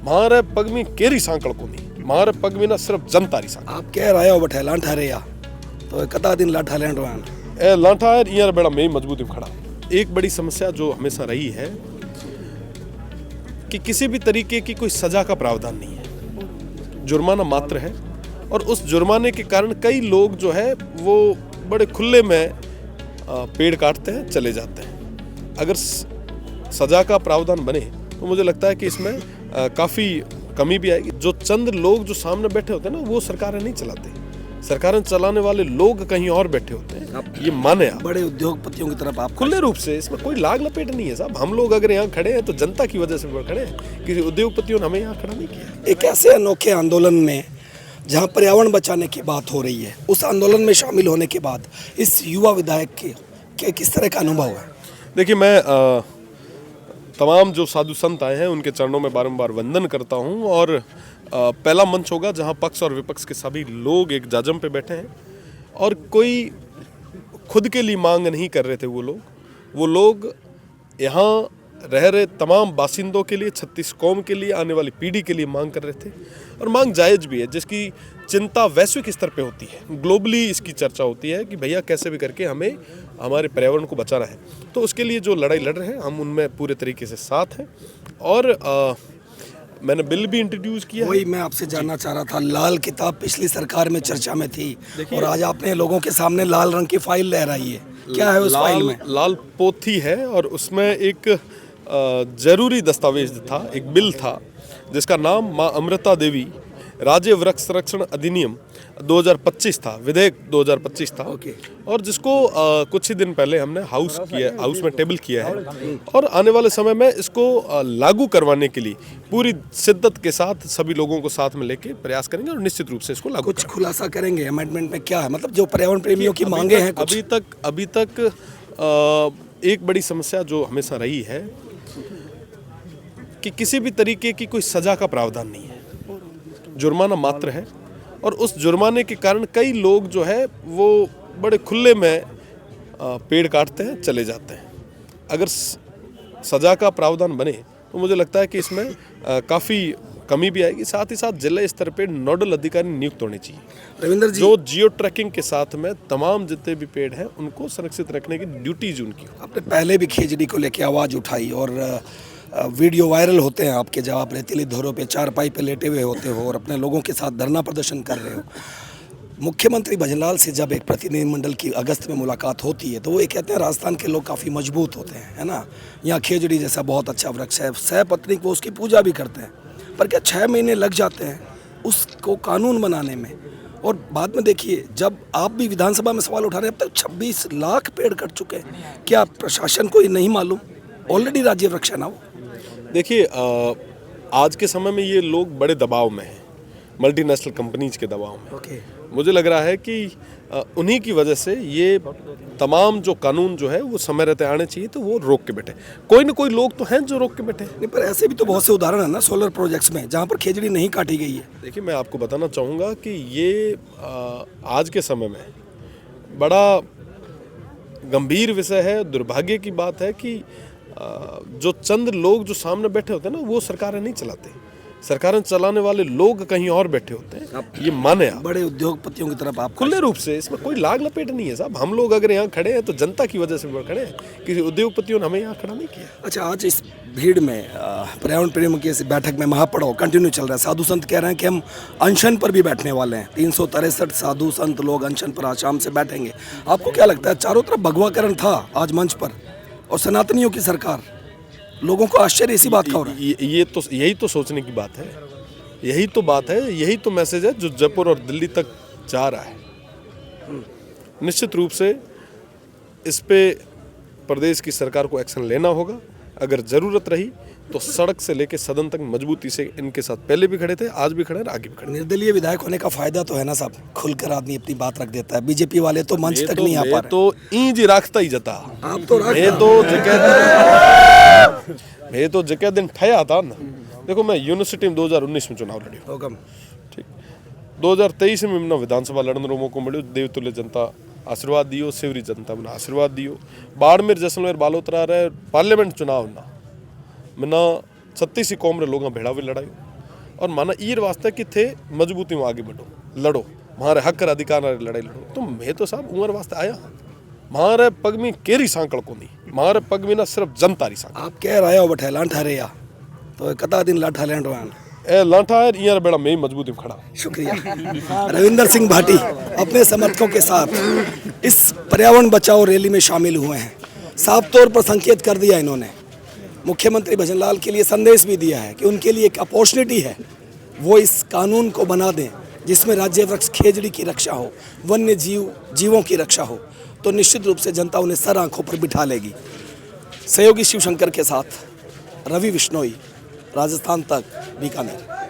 मारे पग में केरी सांकड़ को नहीं, मारे पग में ना सिर्फ जनता री सांकड़। आप कह रहे हो बठे लांठा रे या तो कता दिन लाठा लेन रवान ए लांठा है यार बड़ा में मजबूती में खड़ा। एक बड़ी समस्या जो हमेशा रही है कि किसी भी तरीके की कोई सजा का प्रावधान नहीं है, जुर्माना मात्र है। और उस जुर्माने के कारण कई लोग जो है वो बड़े खुले में पेड़ काटते हैं, चले जाते हैं। अगर सजा का प्रावधान बने तो मुझे लगता है कि इसमें काफ़ी कमी भी आएगी। जो चंद लोग जो सामने बैठे होते हैं ना, वो सरकारें नहीं चलाते, सरकारें चलाने वाले लोग कहीं और बैठे होते हैं। ये माने आप बड़े उद्योगपतियों की तरफ आप खुले रूप से, इसमें कोई लाग लपेट नहीं है साहब। हम लोग अगर यहाँ खड़े हैं तो जनता की वजह से खड़े हैं, किसी उद्योगपतियों ने हमें यहाँ खड़ा नहीं किया। एक ऐसे अनोखे आंदोलन में जहाँ पर्यावरण बचाने की बात हो रही है, उस आंदोलन में शामिल होने के बाद इस युवा विधायक के किस तरह का अनुभव है? देखिए, मैं तमाम जो साधु संत आए हैं उनके चरणों में बारंबार वंदन करता हूं। और पहला मंच होगा जहां पक्ष और विपक्ष के सभी लोग एक जाजम पे बैठे हैं और कोई खुद के लिए मांग नहीं कर रहे थे। वो लोग यहाँ रह रहे तमाम बासिंदों के लिए, 36 कौम के लिए, आने वाली पीढ़ी के लिए मांग कर रहे थे। और मांग जायज़ भी है, जिसकी चिंता वैश्विक स्तर पे होती है, ग्लोबली इसकी चर्चा होती है कि भैया कैसे भी करके हमें हमारे पर्यावरण को बचाना है। तो उसके लिए जो लड़ाई लड़ रहे हैं हम उनमें पूरे तरीके से साथ हैं। और मैंने बिल भी इंट्रोड्यूस किया। वही मैं आपसे जानना चाह रहा था, लाल किताब पिछली सरकार में चर्चा में थी और आज आपने लोगों के सामने लाल रंग की फाइल लहराई है, क्या है उस फाइल में? लाल पोथी है और उसमें एक जरूरी दस्तावेज था, एक बिल था जिसका नाम माँ अमृता देवी राज्य वृक्ष संरक्षण अधिनियम 2025 था, विधेयक 2025 था। और जिसको कुछ ही दिन पहले हमने हाउस में टेबल किया है। और आने वाले समय में इसको लागू करवाने के लिए पूरी शिद्दत के साथ सभी लोगों को साथ में लेके प्रयास करेंगे और निश्चित रूप से इसको लागू कुछ खुलासा करेंगे अमेंडमेंट में क्या है, मतलब जो पर्यावरण प्रेमियों की मांगे हैं? अभी तक एक बड़ी समस्या जो हमेशा रही है कि किसी भी तरीके की कोई सजा का प्रावधान नहीं है, जुर्माना मात्र है। और उस जुर्माने के कारण कई लोग जो है वो बड़े खुले में पेड़ काटते हैं, चले जाते हैं। अगर सजा का प्रावधान बने तो मुझे लगता है कि इसमें काफ़ी कमी भी आएगी। साथ ही साथ जिला स्तर पे नोडल अधिकारी नियुक्त होने चाहिए, रविंद्र जी, जो जियो ट्रैकिंग के साथ में तमाम जितने भी पेड़ हैं उनको संरक्षित रखने की ड्यूटीज उनकी। आपने पहले भी खेजड़ी को लेकर आवाज़ उठाई और वीडियो वायरल होते हैं आपके, जब आप रेतीली धोरों पे चारपाई पे लेटे हुए होते हो और अपने लोगों के साथ धरना प्रदर्शन कर रहे हो। मुख्यमंत्री भजनलाल से जब एक प्रतिनिधिमंडल की अगस्त में मुलाकात होती है तो वो ये कहते हैं राजस्थान के लोग काफ़ी मजबूत होते हैं, है ना, यहाँ खेजड़ी जैसा बहुत अच्छा वृक्ष है, सहपत्नी को उसकी पूजा भी करते हैं। पर क्या 6 महीने लग जाते हैं उसको कानून बनाने में? और बाद में देखिए, जब आप भी विधानसभा में सवाल उठा रहे हैं, अब तक 26 लाख पेड़ कट चुके हैं। क्या प्रशासन को ये नहीं मालूम? ऑलरेडी राज्य वृक्ष है ना वो। देखिए, आज के समय में ये लोग बड़े दबाव में हैं, मल्टीनेशनल कंपनीज के दबाव में। मुझे लग रहा है कि उन्हीं की वजह से ये तमाम जो कानून जो है वो समय रहते आने चाहिए, तो वो रोक के बैठे। कोई ना कोई लोग तो हैं जो रोक के बैठे। नहीं, पर ऐसे भी तो बहुत से उदाहरण है ना सोलर प्रोजेक्ट्स में जहाँ पर खेजड़ी नहीं काटी गई है। देखिए, मैं आपको बताना चाहूँगा कि ये आज के समय में बड़ा गंभीर विषय है। दुर्भाग्य की बात है कि जो चंद लोग जो सामने बैठे होते हैं ना, वो सरकारें नहीं चलाते, सरकारें चलाने वाले लोग कहीं और बैठे होते हैं। ये माने आप बड़े उद्योगपतियों की तरफ आप खुले रूप से, इसमें कोई लाग लपेट नहीं है साहब। हम लोग अगर यहाँ खड़े हैं तो जनता की वजह से खड़े हैं, किसी उद्योगपतियों ने हमें यहाँ खड़ा नहीं किया। अच्छा, आज इस भीड़ में पर्यावरण प्रेमियों की इस बैठक में महापड़ाव कंटिन्यू चल रहा है। साधु संत कह रहे हैं कि हम अनशन पर भी बैठने वाले हैं। 363 साधु संत लोग अनशन पर आज शाम से बैठेंगे। आपको क्या लगता है? चारों तरफ भगवाकरण था आज मंच पर और सनातनियों की सरकार, लोगों को आश्चर्य इसी बात का हो रहा है। यही तो सोचने की बात है, यही तो बात है, यही तो मैसेज है जो जयपुर और दिल्ली तक जा रहा है। निश्चित रूप से इस पे प्रदेश की सरकार को एक्शन लेना होगा। अगर ज़रूरत रही तो सड़क से लेकर सदन तक मजबूती से इनके साथ पहले भी खड़े थे, आज भी खड़े हैं, आगे भी खड़े। निर्दलीय विधायक होने का फायदा तो है ना साहब, खुलकर आदमी अपनी बात रख देता है। बीजेपी वाले तो मंच तक नहीं आ पा रहे। तो इंज राखता ही जता। आप तो मैं तो जगह दिन ठया था ना। देखो, मैं यूनिवर्सिटी में 2019 में चुनाव लड़ी, ठीक। 2023 में मैंने विधानसभा लड़ने रो मौको मिलो। देवतुल्य जनता आशीर्वाद दियो, शिवरी जनता मैंने आशीर्वाद दियो। बाड़मेर, जैसलमेर, बालोतरा रहे पार्लियामेंट चुनाव ना मैंने 36 कौम रे लोग भेड़ा भी लड़ाई। और माना ईर वास्ते कि थे मजबूती में आगे बढ़ो, लड़ो, मारे हक और अधिकार लड़ाई लड़ो। तो मैं तो साहब उम्र वास्ते आया, मारे पग में केरी सांकड़ को नहीं, मारे पग में ना सिर्फ जनता री सांकड़। आप कह रहे हो बठे लांठा रे या तो कता दिन लाठा लेंड रहा ए लाठा है यार बेड़ा मैं मजबूती में खड़ा। शुक्रिया। रविंदर सिंह भाटी अपने समर्थकों के साथ इस पर्यावरण बचाओ रैली में शामिल हुए हैं। साफ तौर पर संकेत कर दिया इन्होंने, मुख्यमंत्री भजनलाल के लिए संदेश भी दिया है कि उनके लिए एक अपॉर्चुनिटी है, वो इस कानून को बना दें जिसमें राज्य वृक्ष खेजड़ी की रक्षा हो, वन्य जीवों की रक्षा हो, तो निश्चित रूप से जनता उन्हें सर आंखों पर बिठा लेगी। सहयोगी शिवशंकर के साथ रवि बिश्नोई, राजस्थान तक, बीकानेर।